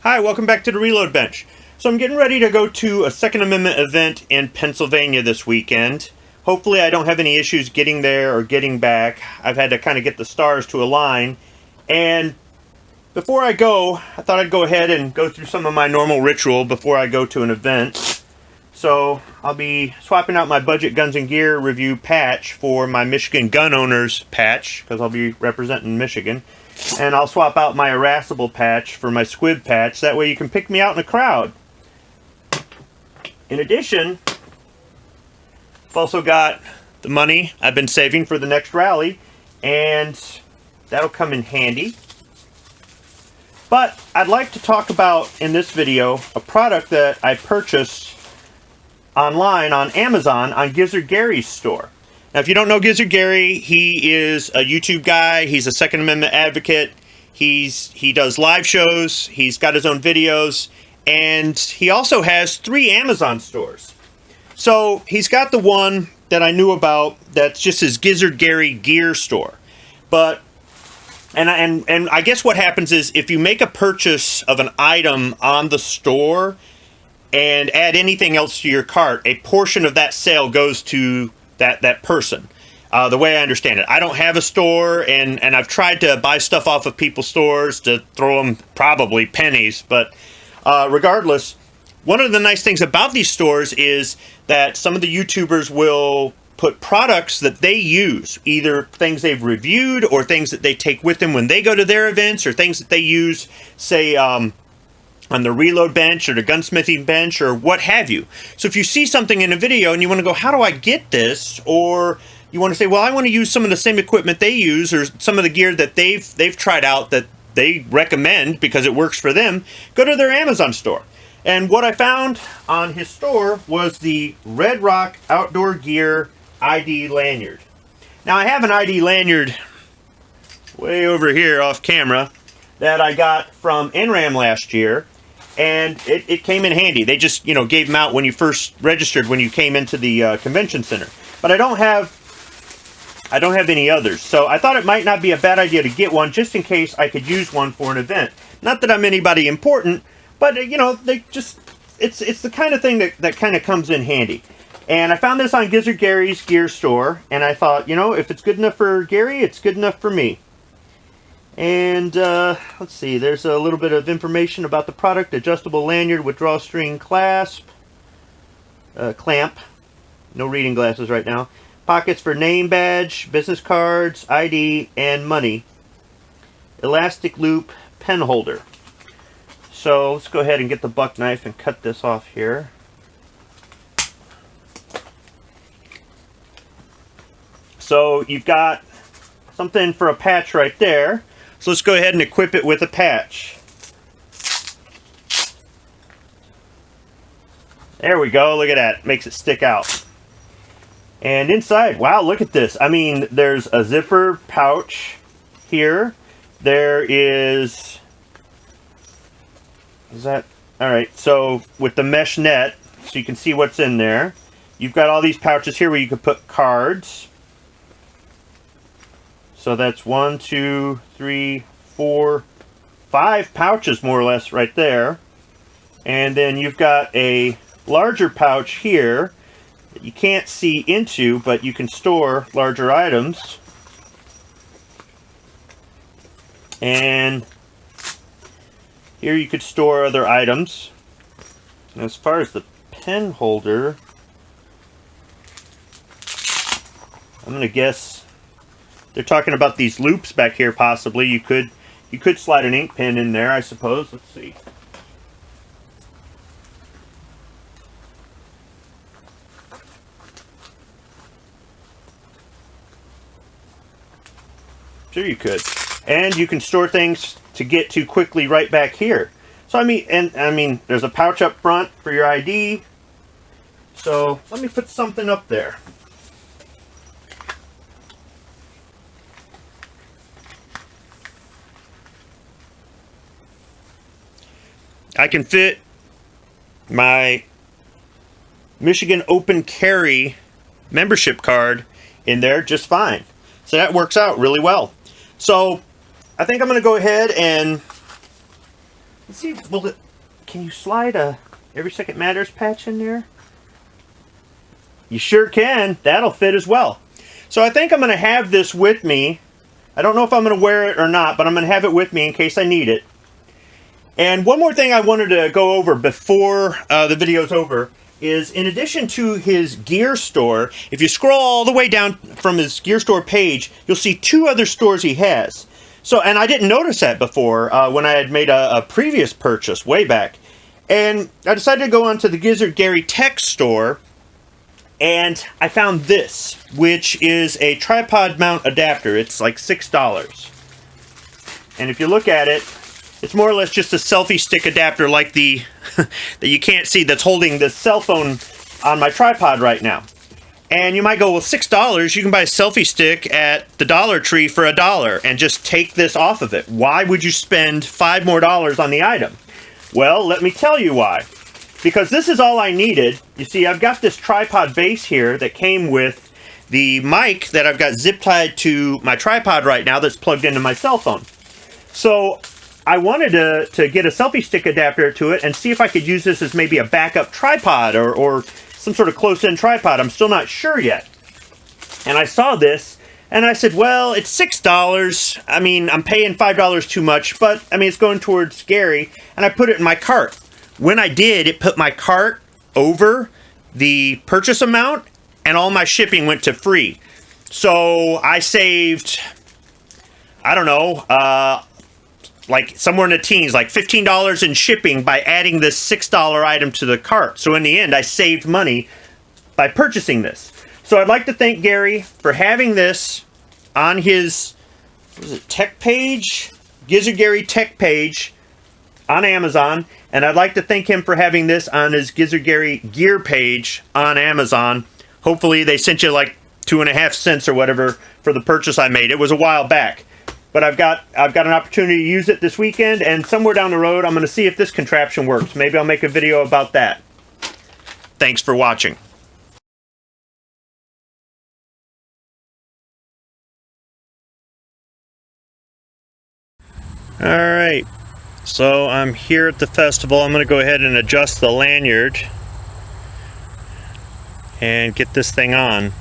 Hi, welcome back to the Reload Bench. So I'm getting ready to go to a Second Amendment event in Pennsylvania this weekend. Hopefully I don't have any issues getting there or getting back. I've had to kind of get the stars to align. And before I go, I thought I'd go ahead and go through some of my normal ritual before I go to an event. So I'll be swapping out my budget guns and gear review patch for my Michigan gun owners patch, because I'll be representing Michigan. And I'll swap out my irascible patch for my Squib patch. That way you can pick me out in a crowd. In addition, I've also got the money I've been saving for the next rally, and that'll come in handy. But I'd like to talk about, in this video, a product that I purchased online on Amazon on Gizzard Gary's store. Now, if you don't know Gizzard Gary, he is a YouTube guy. He's a Second Amendment advocate. He does live shows. He's got his own videos. And he also has 3 Amazon stores. So he's got the one that I knew about that's just his Gizzard Gary gear store. But, and I guess what happens is if you make a purchase of an item on the store and add anything else to your cart, a portion of that sale goes to that person. The way I understand it, I don't have a store, and I've tried to buy stuff off of people's stores to throw them probably pennies, but regardless, one of the nice things about these stores is that some of the YouTubers will put products that they use, either things they've reviewed or things that they take with them when they go to their events, or things that they use, say, on the reload bench or the gunsmithing bench or what have you. So if you see something in a video and you want to go, how do I get this? Or you want to say, well, I want to use some of the same equipment they use, or some of the gear that they've tried out that they recommend because it works for them, go to their Amazon store. And what I found on his store was the Red Rock Outdoor Gear ID lanyard. Now, I have an ID lanyard way over here off camera that I got from NRAM last year, and it came in handy. They just, gave them out when you first registered, when you came into the convention center. But I don't have any others, so I thought it might not be a bad idea to get one just in case I could use one for an event. Not that I'm anybody important, but it's the kind of thing that kind of comes in handy. And I found this on Gizzard Gary's gear store, and I thought, if it's good enough for Gary, it's good enough for me. And let's see, there's a little bit of information about the product: adjustable lanyard with drawstring clamp. No reading glasses right now. Pockets for name badge, business cards, ID, and money. Elastic loop pen holder. So let's go ahead and get the buck knife and cut this off here. So you've got something for a patch right there. So let's go ahead and equip it with a patch. There we go. Look at that. Makes it stick out. And inside, wow, look at this. I mean, there's a zipper pouch here. There is that? All right. So with the mesh net, so you can see what's in there. You've got all these pouches here where you can put cards. So that's 1, 2, 3, 4, 5 pouches more or less right there. And then you've got a larger pouch here that you can't see into, but you can store larger items. And here you could store other items. And as far as the pen holder, I'm going to guess they're talking about these loops back here, possibly. You could slide an ink pen in there, I suppose. Let's see. Sure you could. And you can store things to get to quickly right back here. So I mean, there's a pouch up front for your ID. So let me put something up there. I can fit my Michigan Open Carry membership card in there just fine. So that works out really well. So I think I'm going to go ahead and Let's see, can you slide a Every Second Matters patch in there? You sure can. That'll fit as well. So I think I'm going to have this with me. I don't know if I'm going to wear it or not, but I'm going to have it with me in case I need it. And one more thing I wanted to go over before the video's over is, in addition to his gear store, if you scroll all the way down from his gear store page, you'll see 2 other stores he has. So, and I didn't notice that before when I had made a previous purchase way back. And I decided to go onto the Gizzard Gary tech store, and I found this, which is a tripod mount adapter. It's like $6. And if you look at it, it's more or less just a selfie stick adapter like the that you can't see, that's holding the cell phone on my tripod right now. And you might go, well, $6, you can buy a selfie stick at the Dollar Tree for $1 and just take this off of it. Why would you spend $5 more on the item? Well, let me tell you why. Because this is all I needed. You see, I've got this tripod base here that came with the mic that I've got zip tied to my tripod right now that's plugged into my cell phone. So I wanted to get a selfie stick adapter to it and see if I could use this as maybe a backup tripod or some sort of close-in tripod. I'm still not sure yet. And I saw this and I said, well, it's $6. I mean, I'm paying $5 too much, but I mean, it's going towards Gary. And I put it in my cart. When I did, it put my cart over the purchase amount and all my shipping went to free. So I saved, I don't know, like somewhere in the teens, like $15 in shipping by adding this $6 item to the cart. So in the end, I saved money by purchasing this. So I'd like to thank Gary for having this on his, what is it, tech page? Gizzard Gary tech page on Amazon. And I'd like to thank him for having this on his Gizzard Gary gear page on Amazon. Hopefully they sent you like 2.5 cents or whatever for the purchase I made. It was a while back. But I've got an opportunity to use it this weekend, and somewhere down the road, I'm going to see if this contraption works. Maybe I'll make a video about that. Thanks for watching. Alright, so I'm here at the festival. I'm going to go ahead and adjust the lanyard and get this thing on.